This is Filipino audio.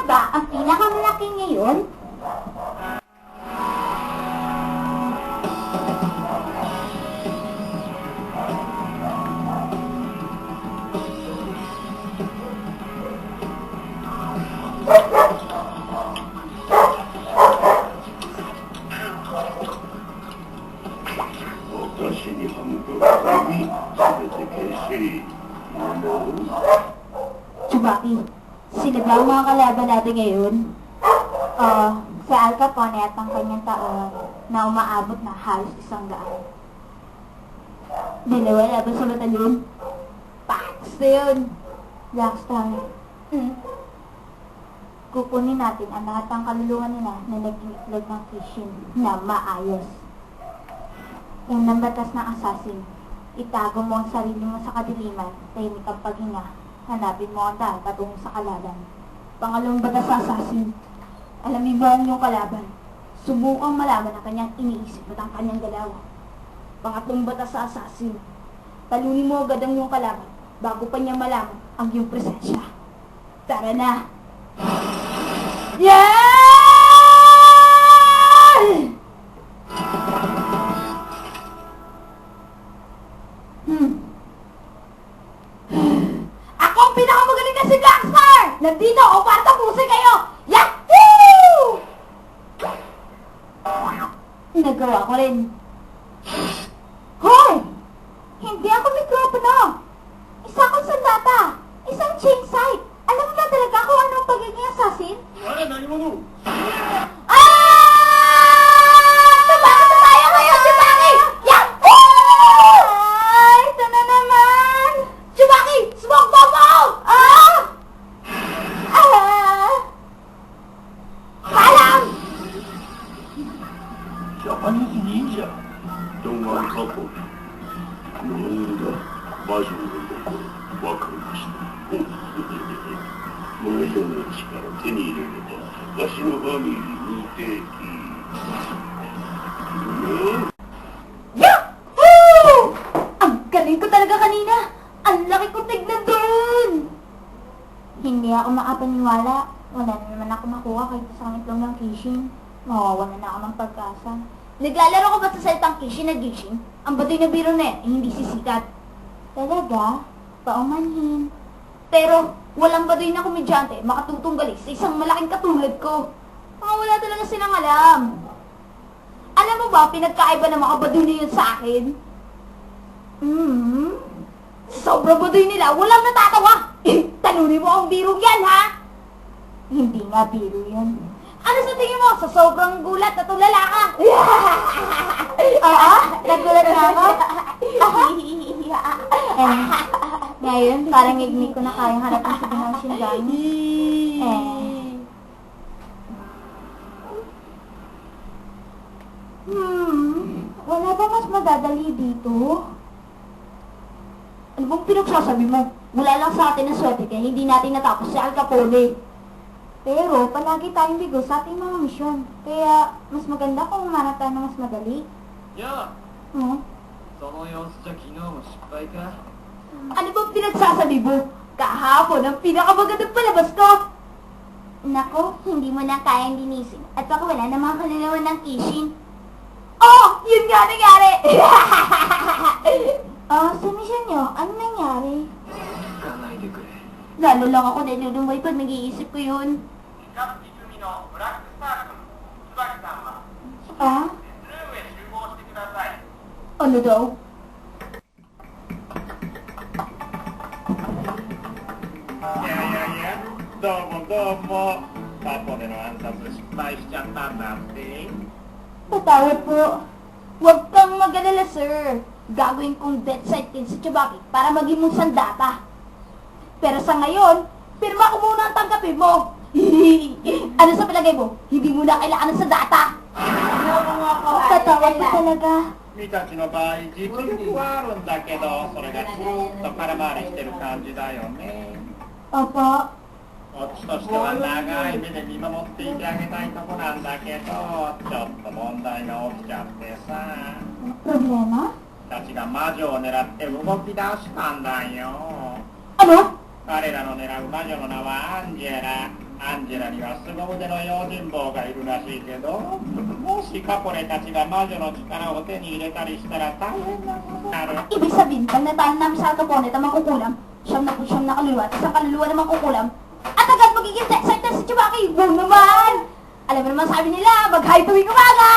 ba ang pinakamalaki ngayon? Tsubaki, sila ba ang mga kalaban natin ngayon? Si Al Capone at ang kanyang taon na umaabot na halos 100. Dalawa laban sa batalyon. Pax na yun. Blackstar. Kukunin natin ang lahat ng kaluluwa nila na nag-iitlog ng Kishin na maayos. Yung nambatas ng assassin, itago mo ang sarili mo sa kadiliman, tahimik ang paghinga, hanapin mo ang daan patungo sa kalaban. Pangalawang batas sa assassin, alamin mo ang iyong kalaban, subukang malaman ang kanyang iniisip at ang kanyang galaw. Pangatlong batas sa assassin, talunin mo agad ang iyong kalaban bago pa niya malaman ang iyong presensya. Tara na! Yeah! Ako ang pinakamagaling na si Blackstar! Nandito ako para tapusin kayo! Yahoo! Nagawa ko rin. Hoy! Hindi ako mikropono! Isa akong sandata! Isang chain sight! Alam mo ba talaga kung anong pagiging assassin? Tumama na tayo ngayon, Tsubaki! Yahoo! Ay, ito na naman! Tsubaki! Smoke bomb out! Paalam! Japanese ninja. Don't worry, couple. 無論が魔女の心わかりました。魔女の力手に入れればわしのファミリーに敵。Yahoo! Ang galing ko talaga kanina! Ang laki ko tignan doon! Hindi ako makapaniwala. Wala na naman ako makuha kahit isang itlog ng Kishin. Mawawalan na ako ng pag-asa. Naglalaro ko ba sa salitang Kishin na Gishin? Ang baduy na biro na hindi sisikat. Talaga? Paumanhin. Pero, walang baduy na komedyante makatutunggali sa isang malaking katulad ko. Mga wala talaga silang alam. Alam mo ba, pinagkaiba ng mga baduy na yun sa akin? Sa sobrang baduy nila, walang natatawa. Talunin mo ang biro yan, ha? Hindi nga biro yan. Ano sa tingin mo? Sa sobrang gulat, natulala ka. Oo? Nagulat na ako? Ngayon, parang igni ko na kayang harapin sa Ginang Shingani. Wala ba mas madadali dito? Ano bang pinagsasabi mo? Wala lang sa atin ang swerte kaya hindi natin natapos si Al Capone. Pero, palagi tayong bigo sa ating mga misyon. Kaya, mas maganda kung umanap tayo ng mas madali. Yeah. その様子じゃ昨日も失敗か Ano bang pinagsasabi mo? Kahapon ang pinakamagandang palabas ko! Nako, hindi mo na kayang linisin. At baka wala namang kalalawan ng Kishin. Oh! Yun nga nangyari! Sa misyon nyo, ano nangyari? 行かないでくれ Lalo lang ako nalulumay pag nag-iisip ko yun. 三組のブラックスター君、椿さんは Ah? ルームへ集合してください。 Ano daw? Yeah. どうも。タコでの暗殺失敗しちゃったんだって。 Patawad po. Huwag kang mag-alala, sir. Gagawin kong death sentence sa Tsubaki para maging mong sandata. Pero sa ngayon, pirma ko muna ang tanggapin mo. Ano sa palagay mo? Hindi mo na kailangan ng sandata. Patawad po talaga. 君たちの場合、実力はあるんだけど、それがずっと空回りしてる感じだよね。 Opo. こっちとしては長い目で見守っていてあげたいとこなんだけど、ちょっと問題が起きちゃってさ。 Problema? たちが魔女を狙って動き出したんだよ。 Ano? 彼らの狙う魔女の名はアンジェラ。アンジェラには凄腕の用心棒がいるらしいけど、もしカポレたちが魔女の力を手に入れたりしたら大変なことになる。 Ibig sabihin, pag natalo namin sa Alcaponeta, makukulam. Siyam na kaluluwa, at sa kaluluwa na makukulam. At agad magiging excited si Chewbacca. Wow naman! Alam mo naman sabi nila, mag-high tuwing umaga!